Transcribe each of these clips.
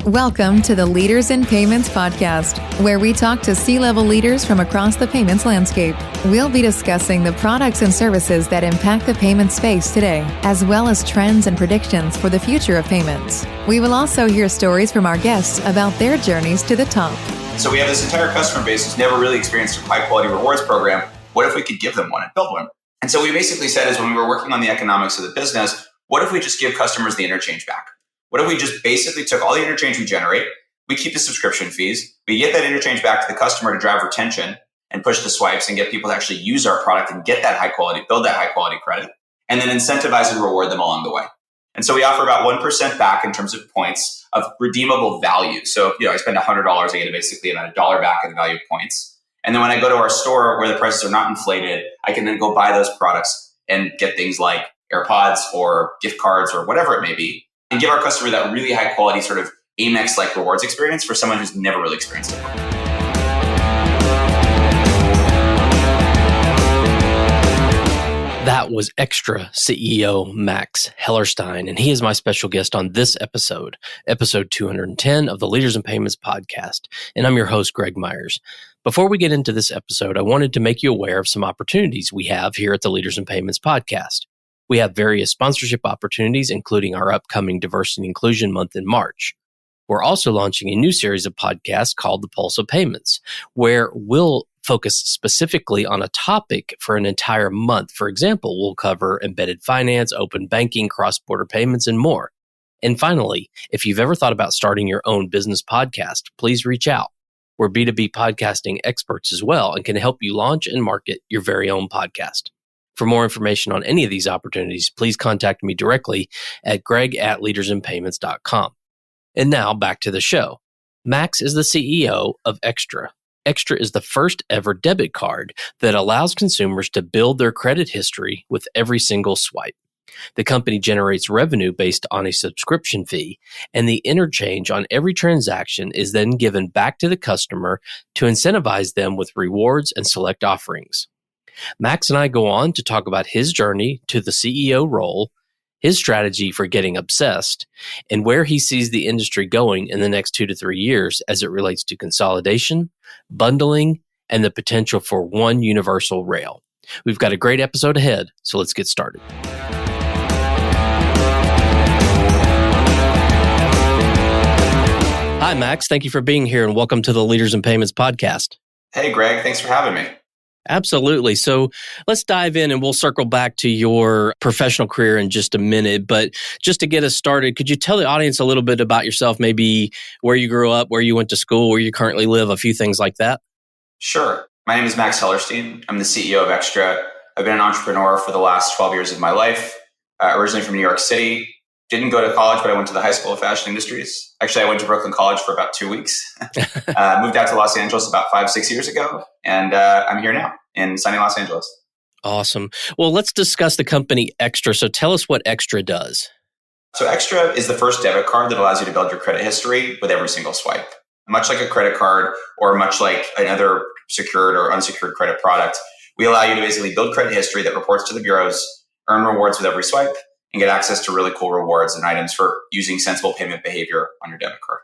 Welcome to the Leaders in Payments podcast, where we talk to C-level leaders from across the payments landscape. We'll be discussing the products and services that impact the payment space today, as well as trends and predictions for the future of payments. We will also hear stories from our guests about their journeys to the top. So we have this entire customer base who's never really experienced a high-quality rewards program. What if we could give them one and build one? And so we basically said is when we were working on the economics of the business, what if we just give customers the interchange back? What if we just basically took all the interchange we generate, we keep the subscription fees, we get that interchange back to the customer to drive retention and push the swipes and get people to actually use our product and get that high quality, build that high quality credit, and then incentivize and reward them along the way. And so we offer about 1% back in terms of points of redeemable value. So if I spend $100, I get basically about $1 back in the value of points. And then when I go to our store where the prices are not inflated, I can then go buy those products and get things like AirPods or gift cards or whatever it may be, and give our customer that really high quality sort of Amex-like rewards experience for someone who's never really experienced it. That was Extra CEO Max Hellerstein, and he is my special guest on this episode 210 of the Leaders in Payments podcast, and I'm your host, Greg Myers. Before we get into this episode, I wanted to make you aware of some opportunities we have here at the Leaders in Payments podcast. We have various sponsorship opportunities, including our upcoming Diversity and Inclusion Month in March. We're also launching a new series of podcasts called The Pulse of Payments, where we'll focus specifically on a topic for an entire month. For example, we'll cover embedded finance, open banking, cross-border payments, and more. And finally, if you've ever thought about starting your own business podcast, please reach out. We're B2B podcasting experts as well and can help you launch and market your very own podcast. For more information on any of these opportunities, please contact me directly at greg@leadersinpayments.com. And now back to the show. Max is the CEO of Extra. Extra is the first ever debit card that allows consumers to build their credit history with every single swipe. The company generates revenue based on a subscription fee, and the interchange on every transaction is then given back to the customer to incentivize them with rewards and select offerings. Max and I go on to talk about his journey to the CEO role, his strategy for getting obsessed, and where he sees the industry going in the next 2 to 3 years as it relates to consolidation, bundling, and the potential for one universal rail. We've got a great episode ahead, so let's get started. Hi, Max. Thank you for being here, and welcome to the Leaders in Payments podcast. Hey, Greg. Thanks for having me. Absolutely. So let's dive in and we'll circle back to your professional career in just a minute. But just to get us started, could you tell the audience a little bit about yourself, maybe where you grew up, where you went to school, where you currently live, a few things like that? Sure. My name is Max Hellerstein. I'm the CEO of Extra. I've been an entrepreneur for the last 12 years of my life, originally from New York City. Didn't go to college, but I went to the High School of Fashion Industries. Actually, I went to Brooklyn College for about 2 weeks. Moved out to Los Angeles about 5-6 years ago. And I'm here now in sunny Los Angeles. Awesome. Well, let's discuss the company Extra. So tell us what Extra does. So Extra is the first debit card that allows you to build your credit history with every single swipe. Much like a credit card or much like another secured or unsecured credit product, we allow you to basically build credit history that reports to the bureaus, earn rewards with every swipe, and get access to really cool rewards and items for using sensible payment behavior on your debit card.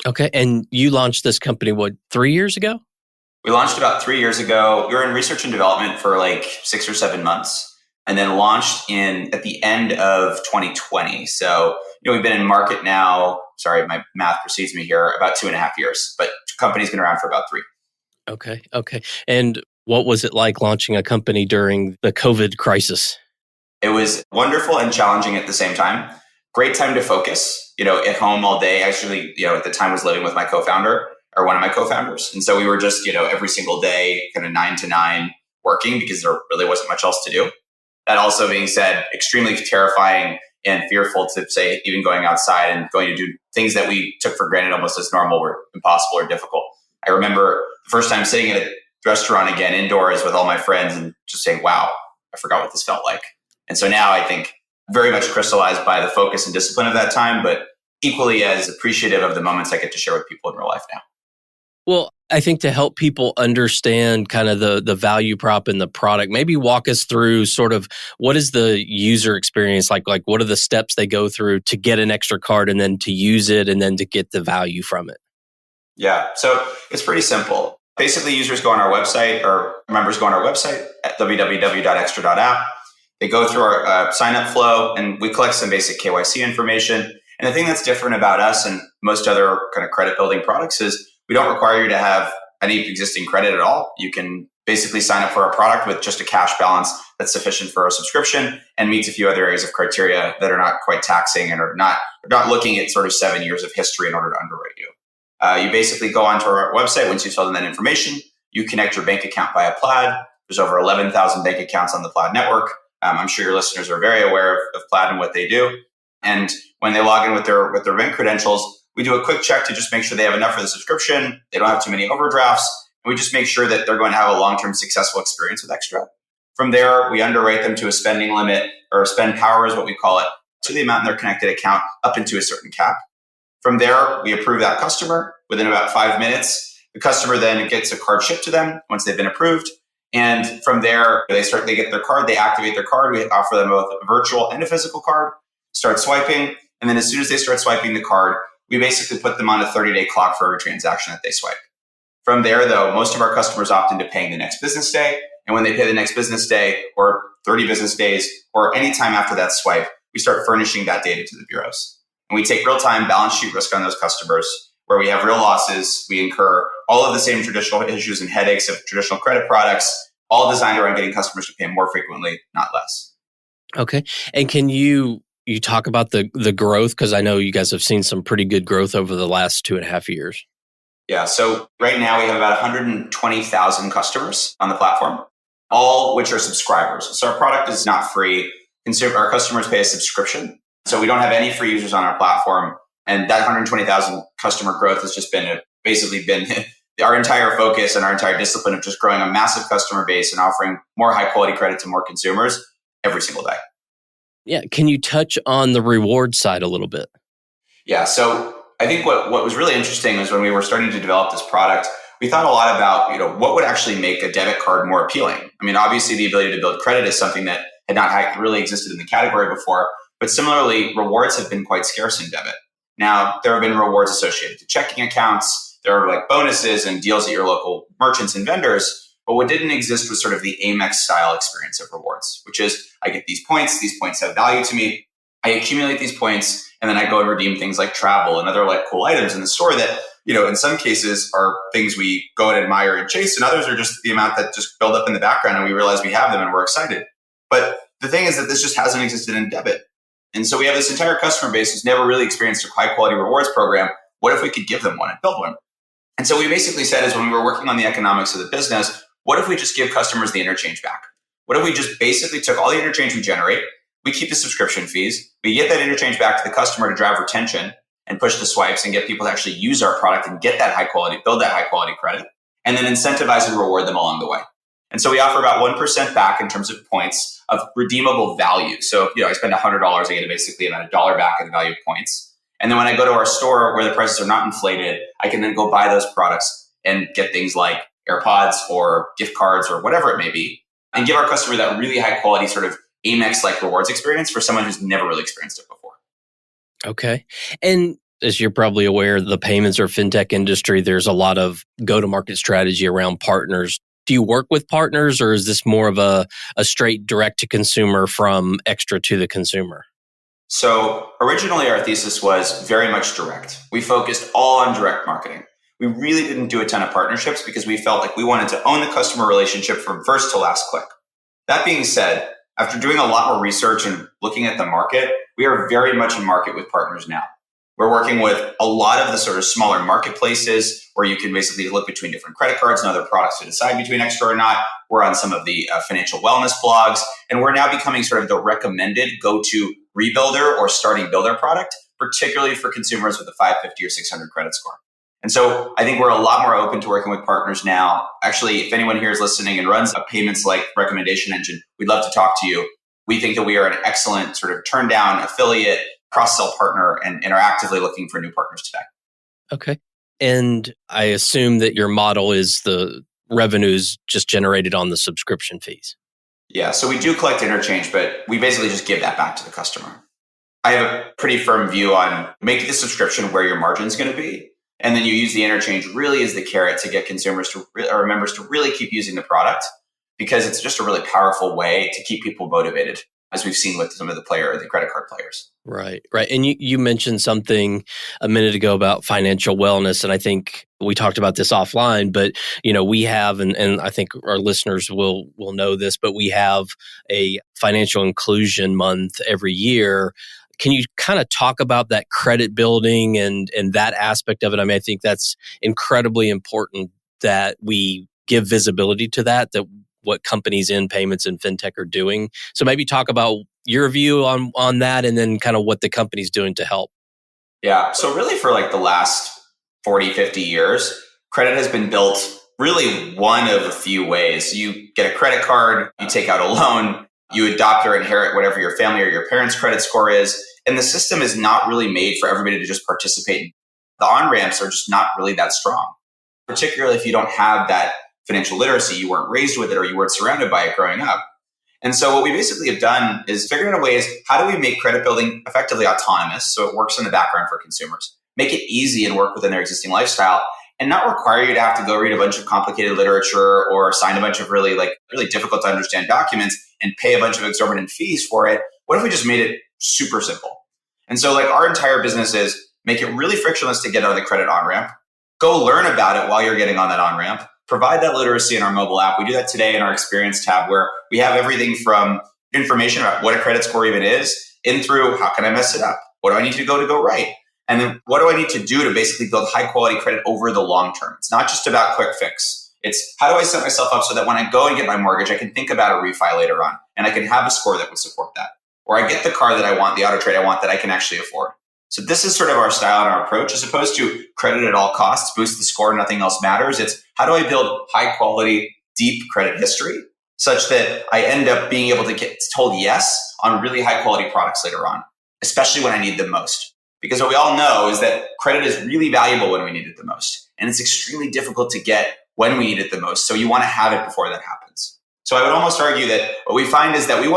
Okay. And you launched this company, 3 years ago? We launched about 3 years ago. We were in research and development for like 6 or 7 months and then launched at the end of 2020. So, we've been in market now, sorry, my math precedes me here, about 2.5 years, but the company's been around for about 3. Okay. And what was it like launching a company during the COVID crisis? It was wonderful and challenging at the same time. Great time to focus, at home all day. Actually, at the time was living with my co-founder or one of my co-founders. And so we were just, every single day, kind of 9 to 9 working because there really wasn't much else to do. That also being said, extremely terrifying and fearful to say, even going outside and going to do things that we took for granted almost as normal were impossible or difficult. I remember the first time sitting at a restaurant again indoors with all my friends and just saying, wow, I forgot what this felt like. And so now I think very much crystallized by the focus and discipline of that time, but equally as appreciative of the moments I get to share with people in real life now. Well, I think to help people understand kind of the value prop in the product, maybe walk us through sort of what is the user experience like what are the steps they go through to get an extra card and then to use it and then to get the value from it? Yeah, so it's pretty simple. Basically, users go on our website, or members go on our website at www.extra.app. They go through our sign-up flow, and we collect some basic KYC information. And the thing that's different about us and most other kind of credit building products is we don't require you to have any existing credit at all. You can basically sign up for our product with just a cash balance that's sufficient for a subscription and meets a few other areas of criteria that are not quite taxing and are not looking at sort of 7 years of history in order to underwrite you. You basically go onto our website. Once you've filled in that information, you connect your bank account via Plaid. There's over 11,000 bank accounts on the Plaid network. I'm sure your listeners are very aware of Plaid and what they do. And when they log in with their bank credentials, we do a quick check to just make sure they have enough for the subscription. They don't have too many overdrafts. And we just make sure that they're going to have a long-term successful experience with Extra. From there, we underwrite them to a spending limit, or spend power is what we call it, to the amount in their connected account up into a certain cap. From there, we approve that customer within about 5 minutes. The customer then gets a card shipped to them once they've been approved. And from there, they get their card, they activate their card. We offer them both a virtual and a physical card, start swiping. And then as soon as they start swiping the card, we basically put them on a 30-day clock for every transaction that they swipe. From there, though, most of our customers opt into paying the next business day. And when they pay the next business day or 30 business days or any time after that swipe, we start furnishing that data to the bureaus. And we take real-time balance sheet risk on those customers where we have real losses. We incur all of the same traditional issues and headaches of traditional credit products, all designed around getting customers to pay more frequently, not less. Okay. And can you talk about the growth? Because I know you guys have seen some pretty good growth over the last 2.5 years. Yeah. So right now we have about 120,000 customers on the platform, all which are subscribers. So our product is not free. Our customers pay a subscription. So we don't have any free users on our platform. And that 120,000 customer growth has just basically been our entire focus and our entire discipline of just growing a massive customer base and offering more high quality credit to more consumers every single day. Yeah. Can you touch on the reward side a little bit? Yeah. So I think what was really interesting is when we were starting to develop this product, we thought a lot about, what would actually make a debit card more appealing. I mean, obviously the ability to build credit is something that had not really existed in the category before. But similarly, rewards have been quite scarce in debit. Now, there have been rewards associated to checking accounts. There are like bonuses and deals at your local merchants and vendors. But what didn't exist was sort of the Amex style experience of rewards, which is I get these points have value to me. I accumulate these points and then I go and redeem things like travel and other like cool items in the store that, in some cases are things we go and admire and chase, and others are just the amount that just build up in the background and we realize we have them and we're excited. But the thing is that this just hasn't existed in debit. And so we have this entire customer base who's never really experienced a high quality rewards program. What if we could give them one and build one? And so we basically said is when we were working on the economics of the business, what if we just give customers the interchange back? What if we just basically took all the interchange we generate, we keep the subscription fees, we get that interchange back to the customer to drive retention and push the swipes and get people to actually use our product and get that high quality, build that high quality credit, and then incentivize and reward them along the way. And so we offer about 1% back in terms of points of redeemable value. So, I spend $100, I get basically about $1 back in the value of points. And then when I go to our store where the prices are not inflated, I can then go buy those products and get things like AirPods or gift cards or whatever it may be, and give our customer that really high quality sort of Amex-like rewards experience for someone who's never really experienced it before. Okay. And as you're probably aware, the payments or fintech industry, there's a lot of go-to-market strategy around partners. Do you work with partners, or is this more of a straight direct-to-consumer from Extra to the consumer? So originally our thesis was very much direct. We focused all on direct marketing. We really didn't do a ton of partnerships because we felt like we wanted to own the customer relationship from first to last click. That being said, after doing a lot more research and looking at the market, we are very much in market with partners now. We're working with a lot of the sort of smaller marketplaces where you can basically look between different credit cards and other products to decide between Extra or not. We're on some of the financial wellness blogs, and we're now becoming sort of the recommended go-to rebuilder or starting builder product, particularly for consumers with a 550 or 600 credit score. And so I think we're a lot more open to working with partners now. Actually, if anyone here is listening and runs a payments-like recommendation engine, we'd love to talk to you. We think that we are an excellent sort of turn down affiliate, cross-sell partner, and are actively looking for new partners today. Okay. And I assume that your model is the revenues just generated on the subscription fees. Yeah, so we do collect interchange, but we basically just give that back to the customer. I have a pretty firm view on making the subscription where your margin is going to be. And then you use the interchange really as the carrot to get consumers to or members to really keep using the product, because it's just a really powerful way to keep people motivated, as we've seen with some of the credit card players. Right. And you mentioned something a minute ago about financial wellness. And I think we talked about this offline, but we have, and I think our listeners will know this, but we have a financial inclusion month every year. Can you kind of talk about that credit building and that aspect of it? I mean, I think that's incredibly important that we give visibility to that what companies in payments and fintech are doing. So maybe talk about your view on that, and then kind of what the company's doing to help. Yeah. So really for like the last 40, 50 years, credit has been built really one of a few ways. You get a credit card, you take out a loan, you adopt or inherit whatever your family or your parents' credit score is. And the system is not really made for everybody to just participate. The on-ramps are just not really that strong, particularly if you don't have that financial literacy, you weren't raised with it, or you weren't surrounded by it growing up. And so what we basically have done is figured out ways, how do we make credit building effectively autonomous so it works in the background for consumers, make it easy and work within their existing lifestyle, and not require you to have to go read a bunch of complicated literature or sign a bunch of really difficult to understand documents and pay a bunch of exorbitant fees for it. What if we just made it super simple? And so our entire business is make it really frictionless to get on the credit on-ramp, go learn about it while you're getting on that on-ramp, provide that literacy in our mobile app. We do that today in our experience tab, where we have everything from information about what a credit score even is, in through how can I mess it up? What do I need to go right? And then what do I need to do to basically build high quality credit over the long term? It's not just about quick fix. It's how do I set myself up so that when I go and get my mortgage, I can think about a refi later on and I can have a score that would support that. Or I get the car that I want, the auto trade I want that I can actually afford. So this is sort of our style and our approach, as opposed to credit at all costs, boost the score, nothing else matters. It's how do I build high quality, deep credit history such that I end up being able to get told yes on really high quality products later on, especially when I need them most. Because what we all know is that credit is really valuable when we need it the most. And it's extremely difficult to get when we need it the most. So you want to have it before that happens. So I would almost argue that what we find is that we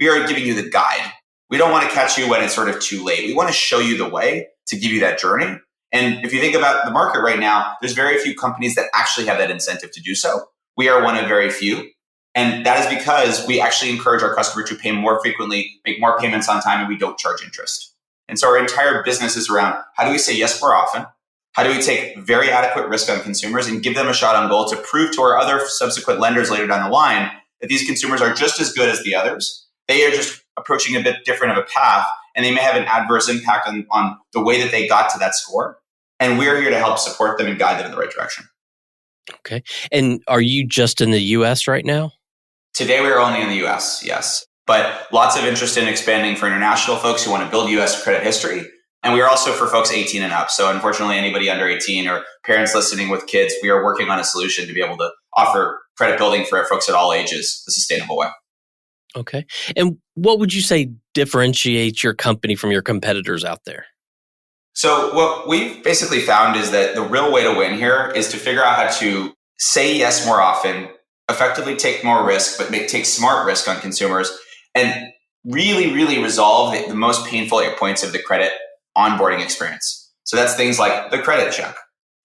are giving you the guide. We don't want to catch you when it's sort of too late. We want to show you the way to give you that journey. And if you think about the market right now, there's very few companies that actually have that incentive to do so. We are one of very few. And that is because we actually encourage our customer to pay more frequently, make more payments on time, and we don't charge interest. And so our entire business is around how do we say yes more often? How do we take very adequate risk on consumers and give them a shot on goal to prove to our other subsequent lenders later down the line that these consumers are just as good as the others? They are just approaching a bit different of a path, and they may have an adverse impact on the way that they got to that score. And we're here to help support them and guide them in the right direction. Okay. And are you just in the US right now? Today, we are only in the US, yes. But lots of interest in expanding for international folks who want to build US credit history. And we are also for folks 18 and up. So unfortunately, anybody under 18 or parents listening with kids, we are working on a solution to be able to offer credit building for folks at all ages the sustainable way. Okay. And what would you say differentiates your company from your competitors out there? So what we've basically found is that the real way to win here is to figure out how to say yes more often, effectively take more risk, but take smart risk on consumers, and really, really resolve the most painful points of the credit onboarding experience. So that's things like the credit check.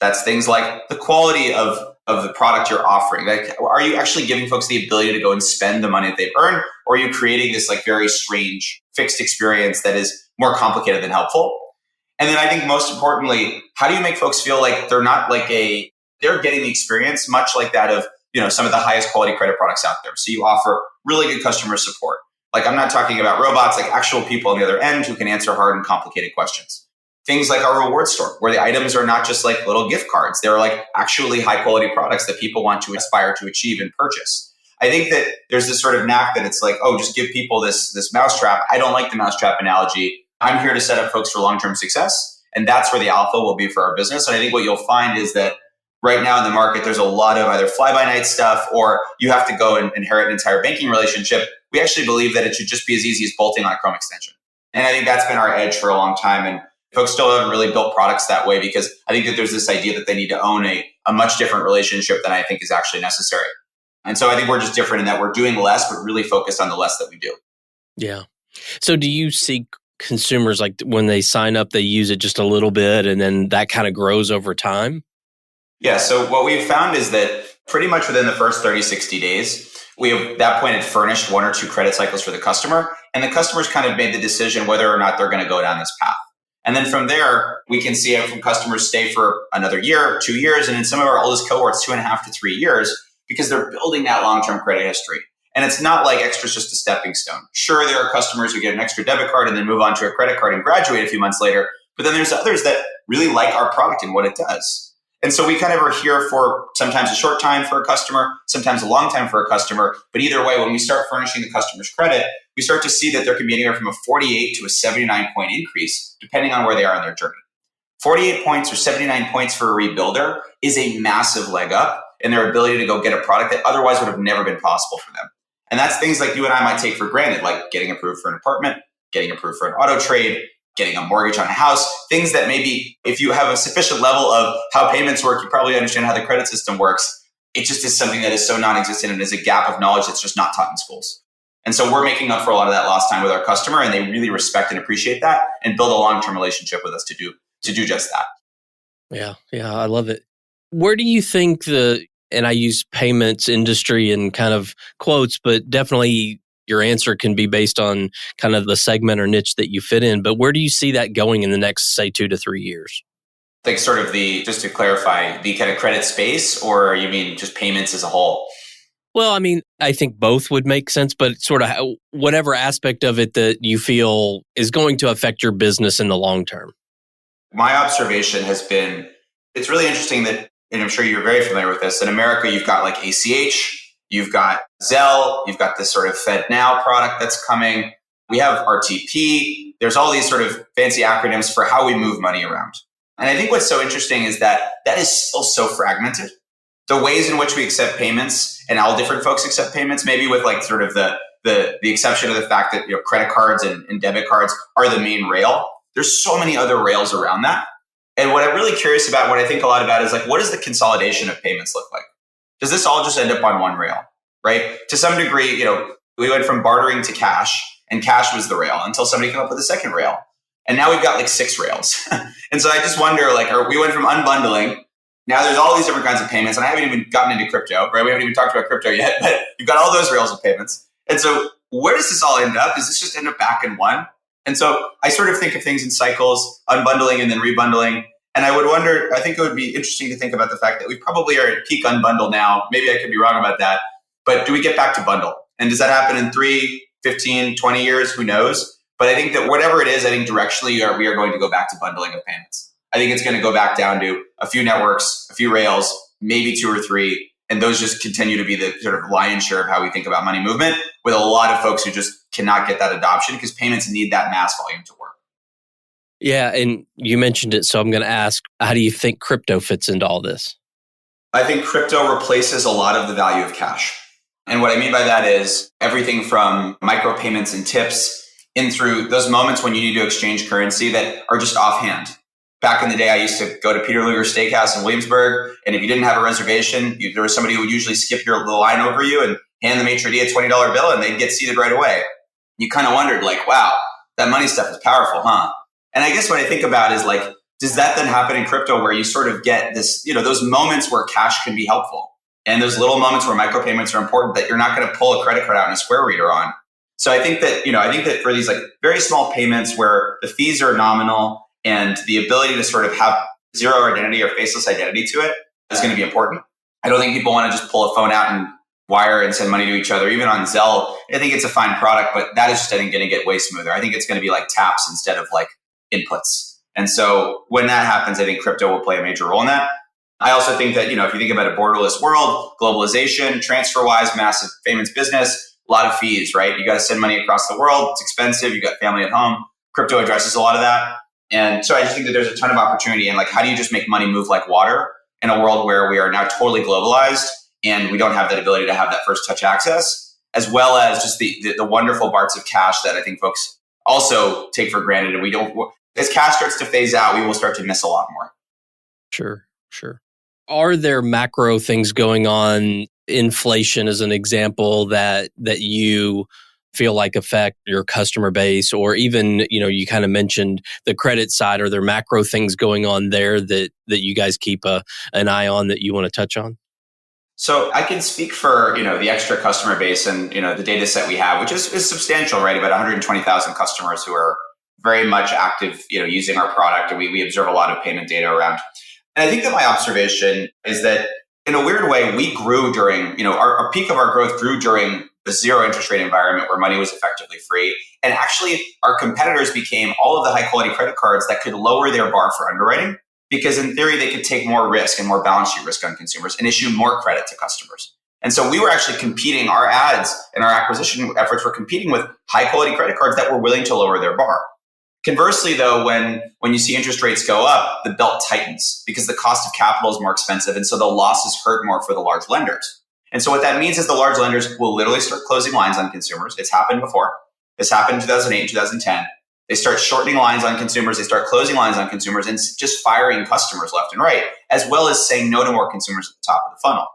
That's things like the quality of the product you're offering. Like, are you actually giving folks the ability to go and spend the money that they've earned? Or are you creating this very strange fixed experience that is more complicated than helpful? And then I think most importantly, how do you make folks feel like they're not they're getting the experience much like that of, some of the highest quality credit products out there. So you offer really good customer support. I'm not talking about robots, actual people on the other end who can answer hard and complicated questions. Things like our reward store, where the items are not just little gift cards. They're actually high quality products that people want to aspire to achieve and purchase. I think that there's this sort of knack that it's just give people this mousetrap. I don't like the mousetrap analogy. I'm here to set up folks for long-term success. And that's where the alpha will be for our business. And I think what you'll find is that right now in the market, there's a lot of either fly-by-night stuff, or you have to go and inherit an entire banking relationship. We actually believe that it should just be as easy as bolting on a Chrome extension. And I think that's been our edge for a long time. And Folks still haven't really built products that way because I think that there's this idea that they need to own a much different relationship than I think is actually necessary. And so I think we're just different in that we're doing less, but really focused on the less that we do. Yeah. So do you see consumers, like when they sign up, they use it just a little bit and then that kind of grows over time? Yeah. So what we've found is that pretty much within the first 30, 60 days, we have at that point had furnished one or two credit cycles for the customer. And the customer's kind of made the decision whether or not they're going to go down this path. And then from there, we can see how customers stay for another year, 2 years, and in some of our oldest cohorts, 2.5 to 3 years, because they're building that long-term credit history. And it's not like extra's just a stepping stone. Sure, there are customers who get an extra debit card and then move on to a credit card and graduate a few months later. But then there's others that really like our product and what it does. And so we kind of are here for sometimes a short time for a customer, sometimes a long time for a customer. But either way, when we start furnishing the customer's credit, we start to see that there can be anywhere from a 48 to a 79 point increase, depending on where they are in their journey. 48 points or 79 points for a rebuilder is a massive leg up in their ability to go get a product that otherwise would have never been possible for them. And that's things like you and I might take for granted, like getting approved for an apartment, getting approved for an auto trade, getting a mortgage on a house, things that maybe if you have a sufficient level of how payments work, you probably understand how the credit system works. It just is something that is so non-existent and is a gap of knowledge that's just not taught in schools. And so we're making up for a lot of that lost time with our customer, and they really respect and appreciate that and build a long-term relationship with us to do just that. Yeah, I love it. Where do you think and I use payments industry in kind of quotes, but definitely your answer can be based on kind of the segment or niche that you fit in. But where do you see that going in the next, say, 2 to 3 years? I think sort of just to clarify, the kind of credit space, or you mean just payments as a whole? Well, I mean, I think both would make sense, but sort of whatever aspect of it that you feel is going to affect your business in the long term. My observation has been, it's really interesting that, and I'm sure you're very familiar with this, in America, you've got like ACH, you've got Zelle, you've got this sort of FedNow product that's coming. We have RTP. There's all these sort of fancy acronyms for how we move money around. And I think what's so interesting is that is still so fragmented. The ways in which we accept payments and how different folks accept payments, maybe with like sort of the exception of the fact that credit cards and debit cards are the main rail. There's so many other rails around that. And what I'm really curious about, what I think a lot about is like, what does the consolidation of payments look like? Does this all just end up on one rail, right? To some degree, we went from bartering to cash, and cash was the rail until somebody came up with a second rail. And now we've got like 6 rails. And so I just wonder, we went from unbundling. Now there's all these different kinds of payments, and I haven't even gotten into crypto, right? We haven't even talked about crypto yet, but you've got all those rails of payments. And so where does this all end up? Does this just end up back in one? And so I sort of think of things in cycles, unbundling and then rebundling. And I would wonder, I think it would be interesting to think about the fact that we probably are at peak unbundle now. Maybe I could be wrong about that. But do we get back to bundle? And does that happen in 3, 15, 20 years? Who knows? But I think that whatever it is, I think directionally we are going to go back to bundling of payments. I think it's going to go back down to a few networks, a few rails, maybe 2 or 3. And those just continue to be the sort of lion's share of how we think about money movement, with a lot of folks who just cannot get that adoption because payments need that mass volume to work. Yeah, and you mentioned it, so I'm going to ask, how do you think crypto fits into all this? I think crypto replaces a lot of the value of cash. And what I mean by that is everything from micropayments and tips in through those moments when you need to exchange currency that are just offhand. Back in the day, I used to go to Peter Luger Steakhouse in Williamsburg, and if you didn't have a reservation, there was somebody who would usually skip the line over you and hand the maitre d' a $20 bill, and they'd get seated right away. You kind of wondered, like, wow, that money stuff is powerful, huh? And I guess what I think about is like, does that then happen in crypto where you sort of get this, those moments where cash can be helpful and those little moments where micropayments are important that you're not going to pull a credit card out and a Square reader on. So I think that for these like very small payments where the fees are nominal and the ability to sort of have zero identity or faceless identity to it is going to be important. I don't think people want to just pull a phone out and wire and send money to each other. Even on Zelle, I think it's a fine product, but that is just, I think, going to get way smoother. I think it's going to be like taps instead of like inputs. And so when that happens, I think crypto will play a major role in that. I also think that, if you think about a borderless world, globalization, TransferWise, massive payments business, a lot of fees, right? You got to send money across the world. It's expensive. You got family at home. Crypto addresses a lot of that. And so I just think that there's a ton of opportunity. And like, how do you just make money move like water in a world where we are now totally globalized and we don't have that ability to have that first touch access, as well as just the wonderful parts of cash that I think folks also take for granted. And as cash starts to phase out, we will start to miss a lot more. Sure. Are there macro things going on, inflation as an example, that you feel like affect your customer base, or even, you kind of mentioned the credit side? Are there macro things going on there that you guys keep an eye on that you want to touch on? So I can speak for, the extra customer base and, the data set we have, which is substantial, right? About 120,000 customers who are very much active, using our product. And we observe a lot of payment data around. And I think that my observation is that in a weird way, we grew during, our peak of our growth grew during the zero interest rate environment where money was effectively free. And actually our competitors became all of the high quality credit cards that could lower their bar for underwriting, because in theory, they could take more risk and more balance sheet risk on consumers and issue more credit to customers. And so we were actually competing, our ads and our acquisition efforts were competing with high quality credit cards that were willing to lower their bar. Conversely, though, when you see interest rates go up, the belt tightens because the cost of capital is more expensive. And so the losses hurt more for the large lenders. And so what that means is the large lenders will literally start closing lines on consumers. It's happened before. This happened in 2008 and 2010. They start shortening lines on consumers. They start closing lines on consumers and just firing customers left and right, as well as saying no to more consumers at the top of the funnel.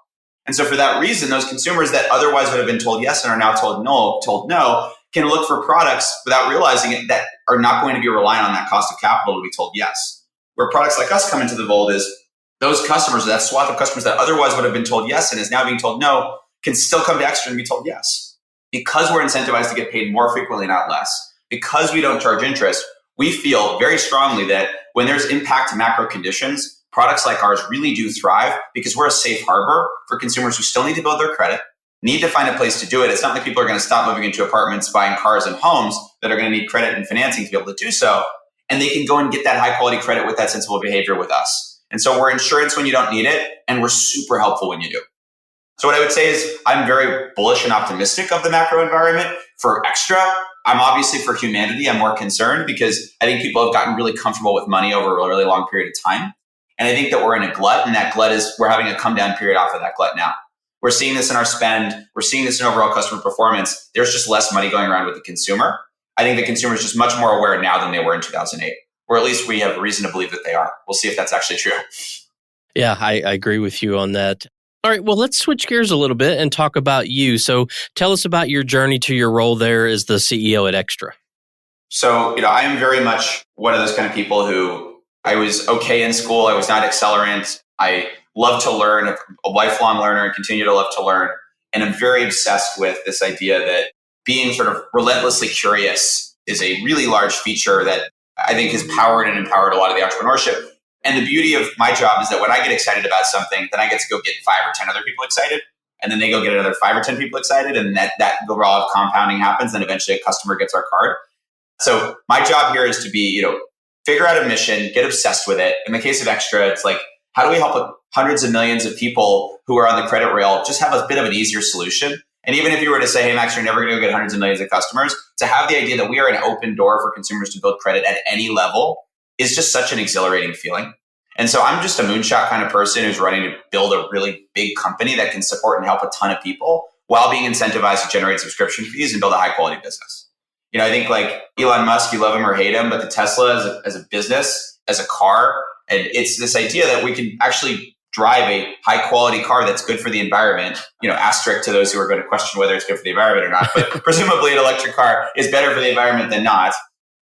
And so for that reason, those consumers that otherwise would have been told yes and are now told no, can look for products without realizing it that are not going to be reliant on that cost of capital to be told yes. Where products like us come into the fold is those customers, that swath of customers that otherwise would have been told yes and is now being told no, can still come to Extra and be told yes. Because we're incentivized to get paid more frequently, not less. Because we don't charge interest, we feel very strongly that when there's impact to macro conditions, products like ours really do thrive because we're a safe harbor for consumers who still need to build their credit, need to find a place to do it. It's not like people are going to stop moving into apartments, buying cars and homes that are going to need credit and financing to be able to do so. And they can go and get that high quality credit with that sensible behavior with us. And so we're insurance when you don't need it, and we're super helpful when you do. So what I would say is I'm very bullish and optimistic of the macro environment. For Extra, I'm obviously, for humanity, I'm more concerned because I think people have gotten really comfortable with money over a really long period of time. And I think that we're in a glut, and that glut is, we're having a come down period off of that glut now. We're seeing this in our spend. We're seeing this in overall customer performance. There's just less money going around with the consumer. I think the consumer is just much more aware now than they were in 2008, or at least we have reason to believe that they are. We'll see if that's actually true. Yeah, I agree with you on that. All right, well, let's switch gears a little bit and talk about you. So tell us about your journey to your role there as the CEO at Extra. So, I am very much one of those kind of people who I was okay in school. I was not accelerant. I love to learn, a lifelong learner, and continue to love to learn. And I'm very obsessed with this idea that being sort of relentlessly curious is a really large feature that I think has powered and empowered a lot of the entrepreneurship. And the beauty of my job is that when I get excited about something, then I get to go get 5 or 10 other people excited. And then they go get another 5 or 10 people excited. And that law of compounding happens. And eventually a customer gets our card. So my job here is to be, figure out a mission, get obsessed with it. In the case of Extra, it's like, how do we help hundreds of millions of people who are on the credit rail just have a bit of an easier solution? And even if you were to say, hey, Max, you're never going to go get hundreds of millions of customers, to have the idea that we are an open door for consumers to build credit at any level is just such an exhilarating feeling. And so I'm just a moonshot kind of person who's running to build a really big company that can support and help a ton of people while being incentivized to generate subscription fees and build a high quality business. I think like Elon Musk, you love him or hate him, but the Tesla as a business, as a car, and it's this idea that we can actually drive a high quality car that's good for the environment, asterisk to those who are going to question whether it's good for the environment or not. But presumably an electric car is better for the environment than not.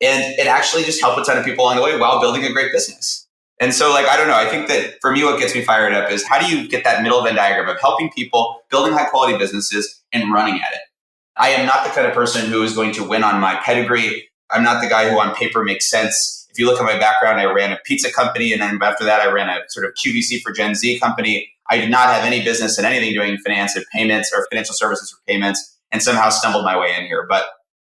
And it actually just helped a ton of people along the way while building a great business. And so I don't know, I think that for me, what gets me fired up is how do you get that middle Venn diagram of helping people, building high quality businesses and running at it? I am not the kind of person who is going to win on my pedigree. I'm not the guy who on paper makes sense. If you look at my background, I ran a pizza company. And then after that, I ran a sort of QVC for Gen Z company. I did not have any business in anything doing finance and payments or financial services for payments, and somehow stumbled my way in here. But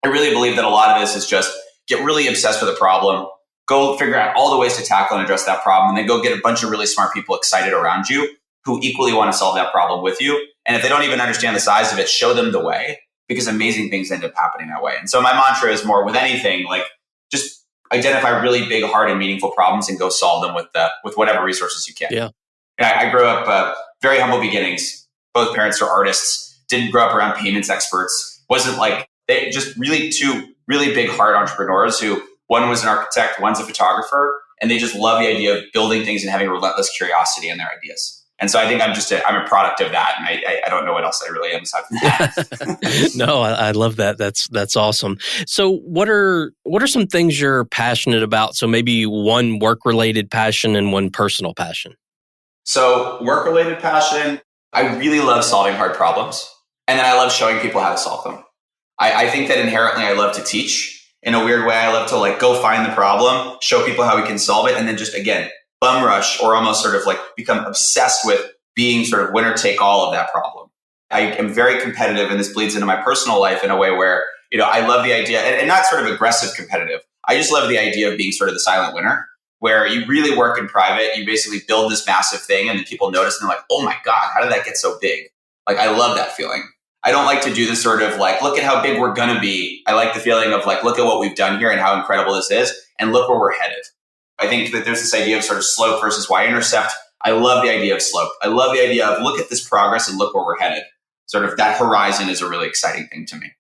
I really believe that a lot of this is just get really obsessed with a problem, go figure out all the ways to tackle and address that problem, and then go get a bunch of really smart people excited around you who equally want to solve that problem with you. And if they don't even understand the size of it, show them the way, because amazing things end up happening that way. And so my mantra is more with anything, like just identify really big, hard, and meaningful problems and go solve them with whatever resources you can. Yeah. I grew up very humble beginnings. Both parents are artists. Didn't grow up around payments experts. Wasn't like they just really two really big, hard entrepreneurs who One was an architect, one's a photographer, and they just love the idea of building things and having relentless curiosity in their ideas. And so I think I'm a product of that. And I don't know what else I really am aside from that. No, I love that. That's awesome. So what are some things you're passionate about? So maybe one work-related passion and one personal passion. So work-related passion, I really love solving hard problems. And then I love showing people how to solve them. I think that inherently I love to teach. In a weird way, I love to like go find the problem, show people how we can solve it, and then just, again, bum rush or almost sort of like become obsessed with being sort of winner take all of that problem. I am very competitive, and this bleeds into my personal life in a way where, I love the idea, and not sort of aggressive competitive. I just love the idea of being sort of the silent winner, where you really work in private, you basically build this massive thing, and then people notice and they're like, oh my God, how did that get so big? Like, I love that feeling. I don't like to do this sort of like, look at how big we're going to be. I like the feeling of like, look at what we've done here and how incredible this is, and look where we're headed. I think that there's this idea of sort of slope versus y-intercept. I love the idea of slope. I love the idea of look at this progress and look where we're headed. Sort of that horizon is a really exciting thing to me.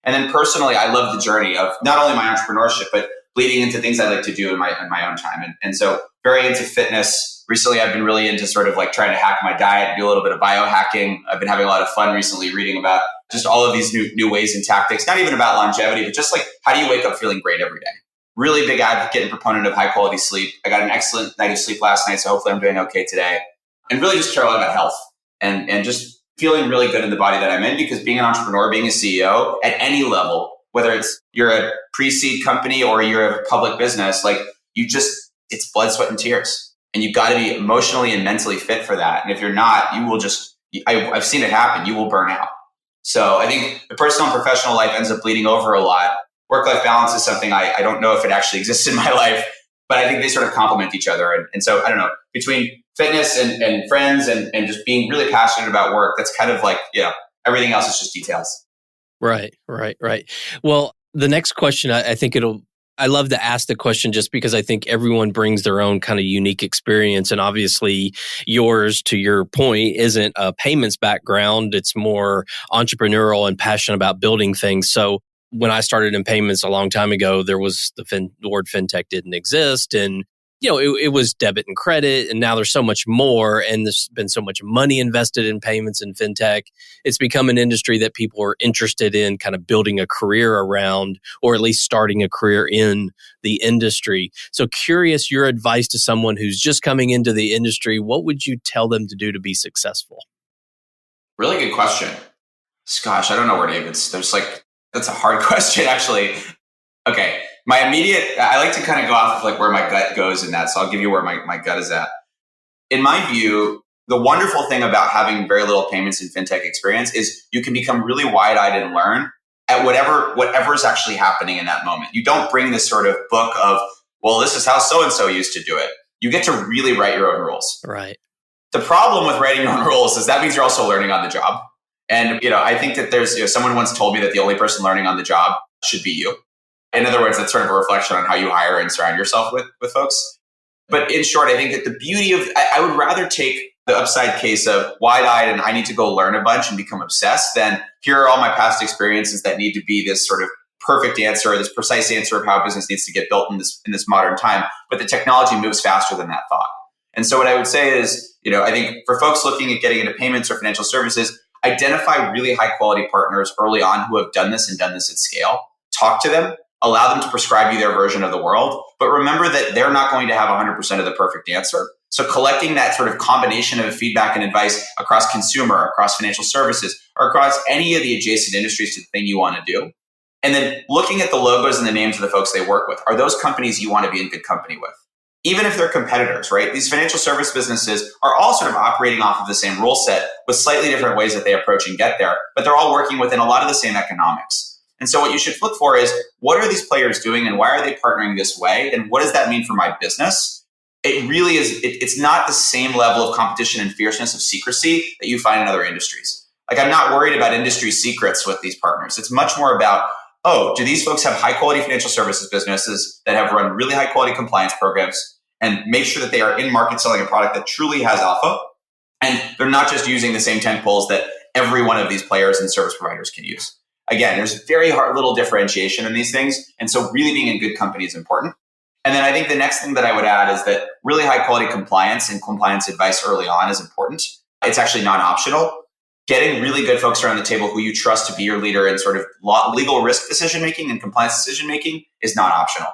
And then personally, I love the journey of not only my entrepreneurship, but bleeding into things I like to do in my own time. And so very into fitness. Recently, I've been really into sort of like trying to hack my diet, do a little bit of biohacking. I've been having a lot of fun recently reading about just all of these new ways and tactics, not even about longevity, but just like how do you wake up feeling great every day? Really big advocate and proponent of high quality sleep. I got an excellent night of sleep last night, so hopefully I'm doing okay today. And really just care a lot about health and just feeling really good in the body that I'm in, because being an entrepreneur, being a CEO at any level, whether you're a pre-seed company or you're a public business, like it's blood, sweat, and tears. And you've got to be emotionally and mentally fit for that. And if you're not, you will I've seen it happen. You will burn out. So I think the personal and professional life ends up bleeding over a lot. Work-life balance is something I don't know if it actually exists in my life, but I think they sort of complement each other. And so I don't know, between fitness and friends and just being really passionate about work, that's kind of like, everything else is just details. Right. Well, the next question, I love to ask the question just because I think everyone brings their own kind of unique experience. And obviously yours, to your point, isn't a payments background. It's more entrepreneurial and passionate about building things. So when I started in payments a long time ago, there was the word fintech didn't exist. And, it was debit and credit. And now there's so much more. And there's been so much money invested in payments and fintech. It's become an industry that people are interested in kind of building a career around, or at least starting a career in the industry. So curious, your advice to someone who's just coming into the industry, what would you tell them to do to be successful? Really good question. Gosh, I don't know where to even, that's a hard question, actually. Okay. I like to kind of go off of like where my gut goes in that. So I'll give you where my gut is at. In my view, the wonderful thing about having very little payments and fintech experience is you can become really wide-eyed and learn at whatever is actually happening in that moment. You don't bring this sort of book of, well, this is how so-and-so used to do it. You get to really write your own rules. Right. The problem with writing your own rules is that means you're also learning on the job. And, I think that there's, someone once told me that the only person learning on the job should be you. In other words, that's sort of a reflection on how you hire and surround yourself with folks. But in short, I think that the beauty of, I would rather take the upside case of wide-eyed and I need to go learn a bunch and become obsessed than here are all my past experiences that need to be this sort of perfect answer, this precise answer of how a business needs to get built in this modern time. But the technology moves faster than that thought. And so what I would say is, I think for folks looking at getting into payments or financial services, identify really high quality partners early on who have done this at scale. Talk to them. Allow them to prescribe you their version of the world. But remember that they're not going to have 100% of the perfect answer. So collecting that sort of combination of feedback and advice across consumer, across financial services, or across any of the adjacent industries to the thing you want to do. And then looking at the logos and the names of the folks they work with. Are those companies you want to be in good company with? Even if they're competitors, right? These financial service businesses are all sort of operating off of the same rule set with slightly different ways that they approach and get there, but they're all working within a lot of the same economics. And so what you should look for is, what are these players doing and why are they partnering this way? And what does that mean for my business? It really is, it's not the same level of competition and fierceness of secrecy that you find in other industries. Like, I'm not worried about industry secrets with these partners. It's much more about, do these folks have high quality financial services businesses that have run really high quality compliance programs and make sure that they are in market selling a product that truly has alpha? And they're not just using the same 10 poles that every one of these players and service providers can use. again, there's very little differentiation in these things. And so really being in good company is important. And then I think the next thing that I would add is that really high quality compliance and compliance advice early on is important. It's actually non-optional. Getting really good folks around the table who you trust to be your leader in sort of legal risk decision-making and compliance decision-making is not optional.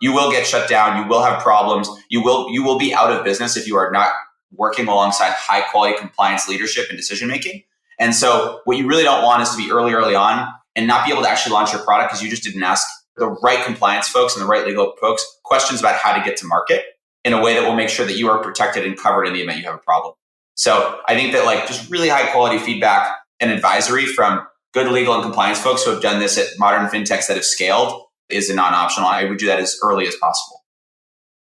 You will get shut down. You will have problems. You will be out of business if you are not working alongside high quality compliance leadership and decision-making. And so what you really don't want is to be early on and not be able to actually launch your product because you just didn't ask the right compliance folks and the right legal folks questions about how to get to market in a way that will make sure that you are protected and covered in the event you have a problem. So I think that just really high quality feedback and advisory from good legal and compliance folks who have done this at modern fintechs that have scaled is a non-optional. I would do that as early as possible.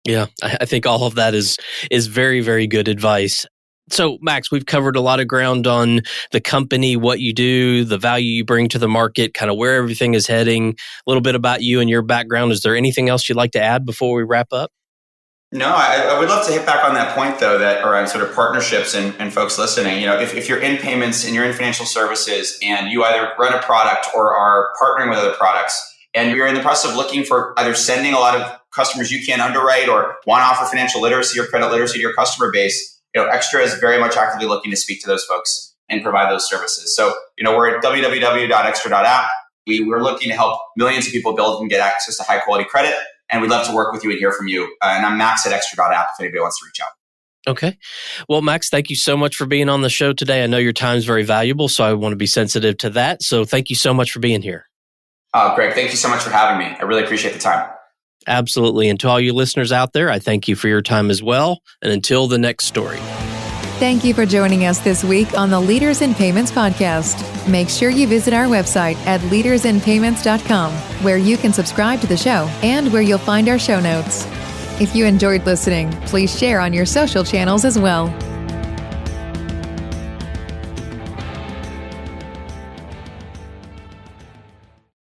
Yeah, I think all of that is very, very good advice. So, Max, we've covered a lot of ground on the company, what you do, the value you bring to the market, kind of where everything is heading, a little bit about you and your background. Is there anything else you'd like to add before we wrap up? No, I would love to hit back on that point, though, that around sort of partnerships and folks listening. If you're in payments and you're in financial services and you either run a product or are partnering with other products, and you're in the process of looking for either sending a lot of customers you can't underwrite or want to offer financial literacy or credit literacy to your customer base, Extra is very much actively looking to speak to those folks and provide those services. So, we're at www.extra.app. We're looking to help millions of people build and get access to high quality credit. And we'd love to work with you and hear from you. And I'm Max at extra.app if anybody wants to reach out. Okay. Well, Max, thank you so much for being on the show today. I know your time is very valuable, so I want to be sensitive to that. So thank you so much for being here. Greg, thank you so much for having me. I really appreciate the time. Absolutely. And to all you listeners out there, I thank you for your time as well. And until the next story. Thank you for joining us this week on the Leaders in Payments podcast. Make sure you visit our website at leadersinpayments.com, where you can subscribe to the show and where you'll find our show notes. If you enjoyed listening, please share on your social channels as well.